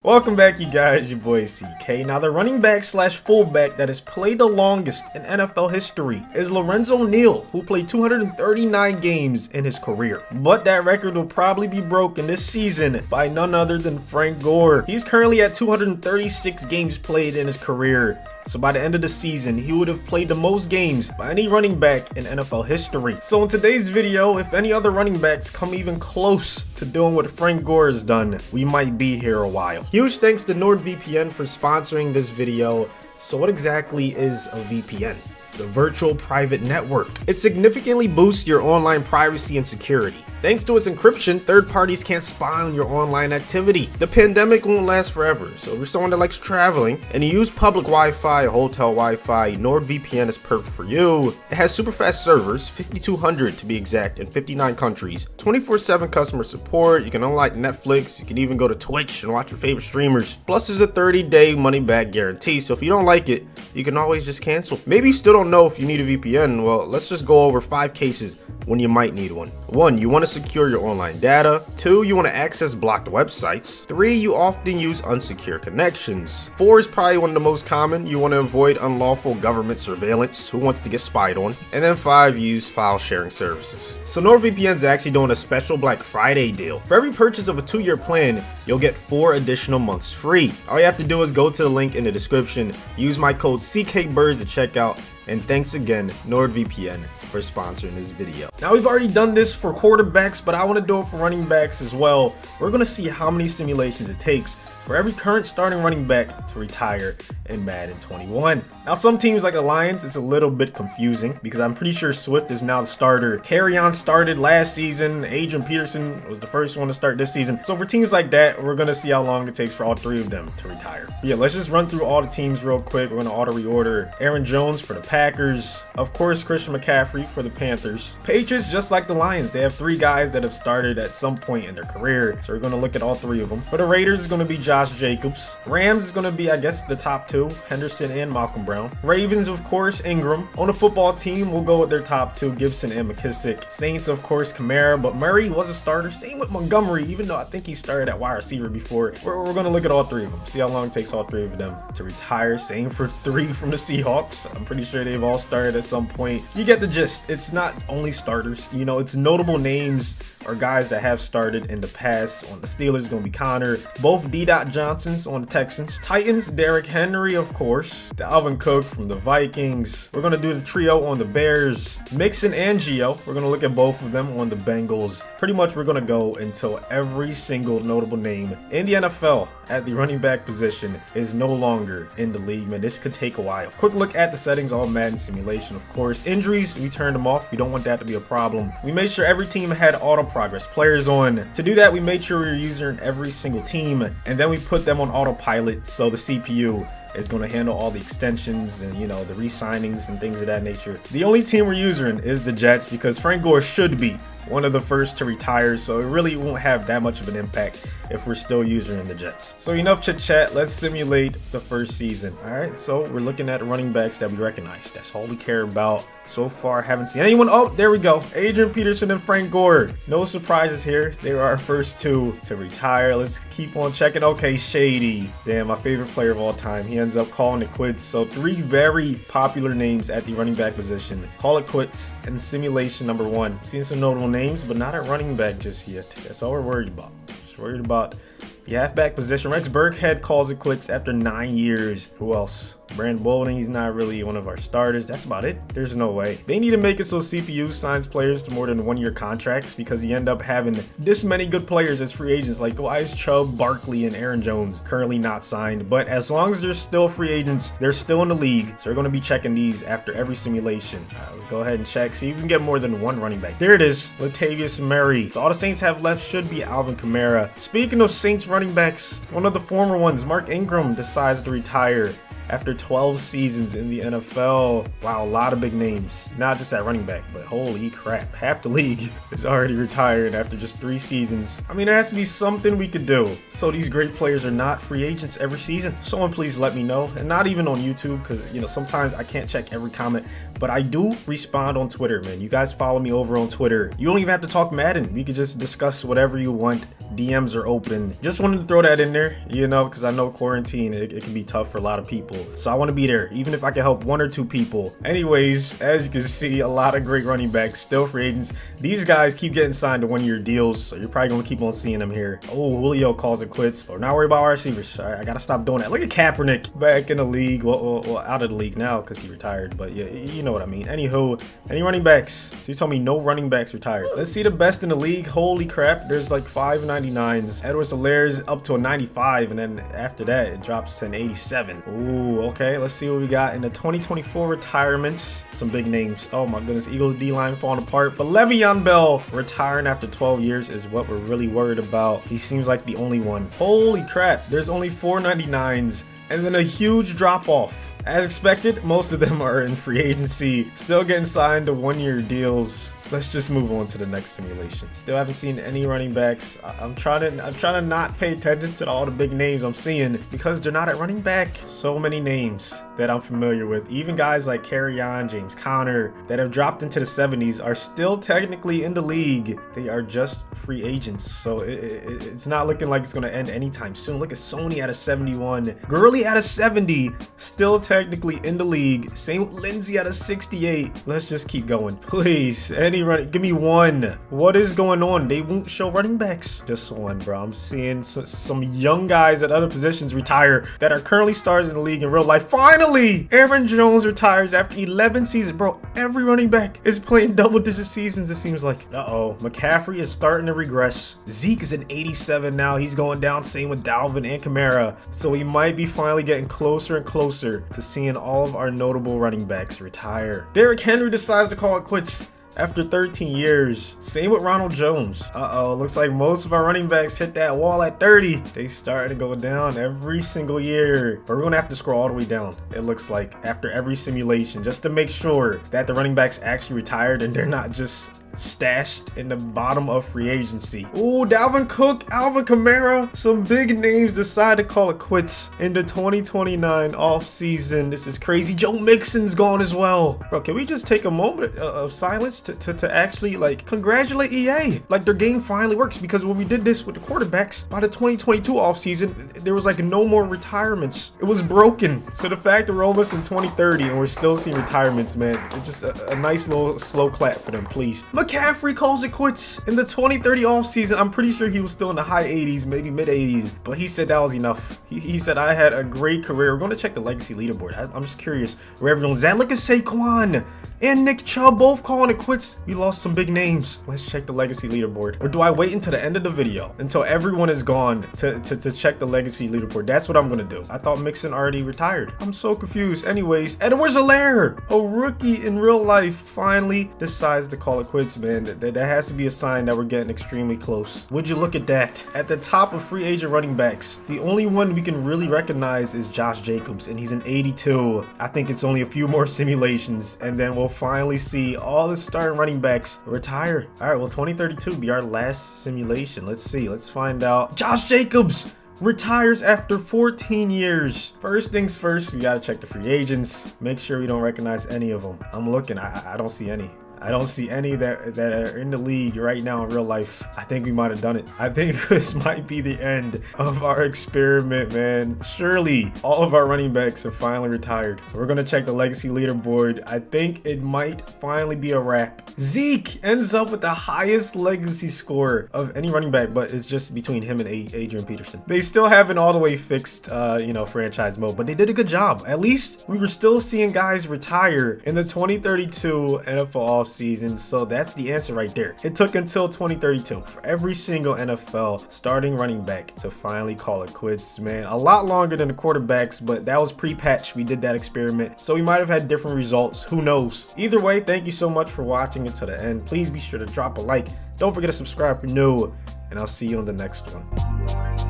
Welcome back, you guys. Your boy CK. Now, the running back slash fullback that has played the longest in NFL history is Lorenzo Neal, who played 239 games in his career. But that record will probably be broken this season by none other than Frank Gore. He's currently at 236 games played in his career. So by the end of the season, he would have played the most games by any running back in NFL history. So in today's video, if any other running backs come even close to doing what Frank Gore has done, we might be here a while. Huge thanks to NordVPN for sponsoring this video. So what exactly is a VPN? It's a virtual private network. It significantly boosts your online privacy and security. Thanks to its encryption, third parties can't spy on your online activity. The pandemic won't last forever, so if you're someone that likes traveling and you use public Wi-Fi, hotel Wi-Fi, NordVPN is perfect for you. It has super fast servers, 5,200 to be exact, in 59 countries, 24/7 customer support, you can unlock Netflix, you can even go to Twitch and watch your favorite streamers. Plus there's a 30-day money-back guarantee, so if you don't like it, you can always just cancel. Maybe you still don't know if you need a VPN. Well, let's just go over 5 cases when you might need one. 1, you want to secure your online data. 2, you want to access blocked websites. 3, you often use unsecure connections. 4 is probably one of the most common. You want to avoid unlawful government surveillance. Who wants to get spied on? And then 5, use file sharing services. So NordVPN is actually doing a special Black Friday deal. For every purchase of a 2-year plan, you'll get 4 additional months free. All you have to do is go to the link in the description, use my code CKBirds at checkout, and thanks again, NordVPN, for sponsoring this video. Now, we've already done this for quarterbacks, but I want to do it for running backs as well. We're going to see how many simulations it takes for every current starting running back to retire in Madden 21. Now, some teams like the Lions, it's a little bit confusing because I'm pretty sure Swift is now the starter. Carrion started last season. Adrian Peterson was the first one to start this season. So for teams like that, we're going to see how long it takes for all 3 of them to retire. But yeah, let's just run through all the teams real quick. We're going to auto reorder. Aaron Jones for the Packers. Of course, Christian McCaffrey for the Panthers. Patriots, just like the Lions, they have 3 guys that have started at some point in their career. So we're going to look at all 3 of them. For the Raiders, it's going to be Josh Jacobs. Rams is going to be, I guess, the top 2, Henderson and Malcolm Brown. Ravens, of course, Ingram. On the football team, we'll go with their top 2, Gibson and McKissick. Saints, of course, Kamara, but Murray was a starter. Same with Montgomery, even though I think he started at wide receiver before. We're going to look at all 3 of them, see how long it takes all 3 of them to retire. Same for 3 from the Seahawks. I'm pretty sure they've all started at some point. You get the gist. It's not only starters, you know, it's notable names or guys that have started in the past. On the Steelers, it's going to be Connor. Both D. Johnsons on the Texans. Titans, Derrick Henry, of course. Dalvin Cook from the Vikings. We're going to do the trio on the Bears. Mixon and Gio. We're going to look at both of them on the Bengals. Pretty much we're going to go until every single notable name in the NFL at the running back position is no longer in the league. Man, this could take a while. Quick look at the settings, all Madden simulation, of course. Injuries, we turned them off. We don't want that to be a problem. We made sure every team had auto progress players on. To do that, we made sure we were using every single team, and then we put them on autopilot so the CPU is going to handle all the extensions and, you know, the re-signings and things of that nature. The only team we're using is the Jets because Frank Gore should be one of the first to retire, so it really won't have that much of an impact if we're still using the Jets. So enough chit chat, let's simulate the first season. All right, so we're looking at running backs that we recognize. That's all we care about. So far, haven't seen anyone. Oh, there we go. Adrian Peterson and Frank Gore. No surprises here. They were our first 2 to retire. Let's keep on checking. Okay, Shady. Damn, my favorite player of all time. He ends up calling it quits. So 3 very popular names at the running back position. Call it quits in simulation number 1. Seeing some notable names, but not at running back just yet. That's all we're worried about. Just worried about the halfback position. Rex Burkhead calls it quits after 9 years. Who else? Brandon Bolden, he's not really one of our starters. That's about it. There's no way. They need to make it so CPU signs players to more than 1-year contracts because you end up having this many good players as free agents. Like, why is Chubb, Barkley, and Aaron Jones currently not signed? But as long as they're still free agents, they're still in the league. So we're going to be checking these after every simulation. Let's go ahead and check. See if we can get more than 1 running back. There it is. Latavius Murray. So all the Saints have left should be Alvin Kamara. Speaking of Saints running backs, one of the former ones, Mark Ingram, decides to retire after 12 seasons in the NFL. Wow, a lot of big names, not just at running back, but holy crap, half the league is already retired after just 3 seasons. I mean, there has to be something we could do so these great players are not free agents every season. Someone please let me know, and not even on YouTube, because you know sometimes I can't check every comment, but I do respond on Twitter, man. You guys follow me over on Twitter. You don't even have to talk Madden. We could just discuss whatever you want. DMs are open. Just wanted to throw that in there, you know, because I know quarantine, it can be tough for a lot of people. So I want to be there, even if I can help 1 or 2 people. Anyways, as you can see, a lot of great running backs, still free agents. These guys keep getting signed to 1-year deals, so you're probably going to keep on seeing them here. Oh, Julio calls it quits. But not worry about our receivers. All right, I got to stop doing that. Look at Kaepernick back in the league. Well, out of the league now because he retired. But yeah, you know what I mean. Anywho, any running backs? So you told me no running backs retired. Let's see the best in the league. Holy crap. There's like 599s. Edwards-Helaire's up to a 95. And then after that, it drops to an 87. Ooh, okay. Let's see what we got in the 2024 retirements. Some big names. Oh my goodness. Eagles D-line falling apart. But Le'Veon Bell retiring after 12 years is what we're really worried about. He seems like the only one. Holy crap. There's only 499s. And then a huge drop off. As expected, most of them are in free agency, still getting signed to 1-year deals. Let's just move on to the next simulation. Still haven't seen any running backs. I'm trying to not pay attention to all the big names I'm seeing because they're not at running back. So many names that I'm familiar with. Even guys like Carrion, James Conner, that have dropped into the 70s are still technically in the league. They are just free agents. So it's not looking like it's going to end anytime soon. Look at Sony at a 71. Gurley at a 70. Still technically in the league. Same with Lindsey at a 68. Let's just keep going. Please. Give me one. What is going on? They won't show running backs. Just one, bro. I'm seeing some young guys at other positions retire that are currently stars in the league in real life. Finally, Aaron Jones retires after 11 seasons. Bro, every running back is playing double-digit seasons, it seems like. Uh-oh. McCaffrey is starting to regress. Zeke is an 87 now. He's going down. Same with Dalvin and Kamara. So we might be finally getting closer and closer to seeing all of our notable running backs retire. Derrick Henry decides to call it quits after 13 years. Same with Ronald Jones. Uh-oh, looks like most of our running backs hit that wall at 30. They start to go down every single year. But we're gonna have to scroll all the way down, it looks like, after every simulation, just to make sure that the running backs actually retired and they're not just stashed in the bottom of free agency. Ooh, Dalvin Cook, Alvin Kamara, some big names decide to call it quits in the 2029 offseason. This is crazy. Joe Mixon's gone as well. Bro, can we just take a moment of silence to actually like congratulate EA? Like their game finally works, because when we did this with the quarterbacks, by the 2022 offseason, there was like no more retirements. It was broken. So the fact that we're almost in 2030 and we're still seeing retirements, man, it's just a nice little slow clap for them, please. McCaffrey calls it quits in the 2030 offseason. I'm pretty sure he was still in the high 80s, maybe mid 80s, but he said that was enough. He said, I had a great career. We're going to check the legacy leaderboard. I'm just curious where everyone's at. Look at Saquon and Nick Chubb both calling it quits. We lost some big names. Let's check the legacy leaderboard. Or do I wait until the end of the video, until everyone is gone to check the legacy leaderboard? That's what I'm going to do. I thought Mixon already retired. I'm so confused. Anyways, Edwards-Helaire, a rookie in real life, finally decides to call it quits, man. That has to be a sign that we're getting extremely close. Would you look at that? At the top of free agent running backs, the only one we can really recognize is Josh Jacobs, and he's an 82. I think it's only a few more simulations, and then we'll finally see all the starting running backs retire. All right, well, 2032 be our last simulation. Let's see. Let's find out. Josh Jacobs retires after 14 years. First things first, we gotta check the free agents. Make sure we don't recognize any of them. I'm looking. I don't see any. I don't see any that are in the league right now in real life. I think we might have done it. I think this might be the end of our experiment, man. Surely all of our running backs are finally retired. We're going to check the legacy leaderboard. I think it might finally be a wrap. Zeke ends up with the highest legacy score of any running back, but it's just between him and Adrian Peterson. They still haven't all the way fixed, franchise mode, but they did a good job. At least we were still seeing guys retire in the 2032 NFL season. So that's the answer right there. It took until 2032 for every single NFL starting running back to finally call it quits, man. A lot longer than the quarterbacks, but that was pre-patch. We did that experiment, so we might have had different results. Who knows? Either way, thank you so much for watching it to the end. Please be sure to drop a like. Don't forget to subscribe if you're new, and I'll see you on the next one.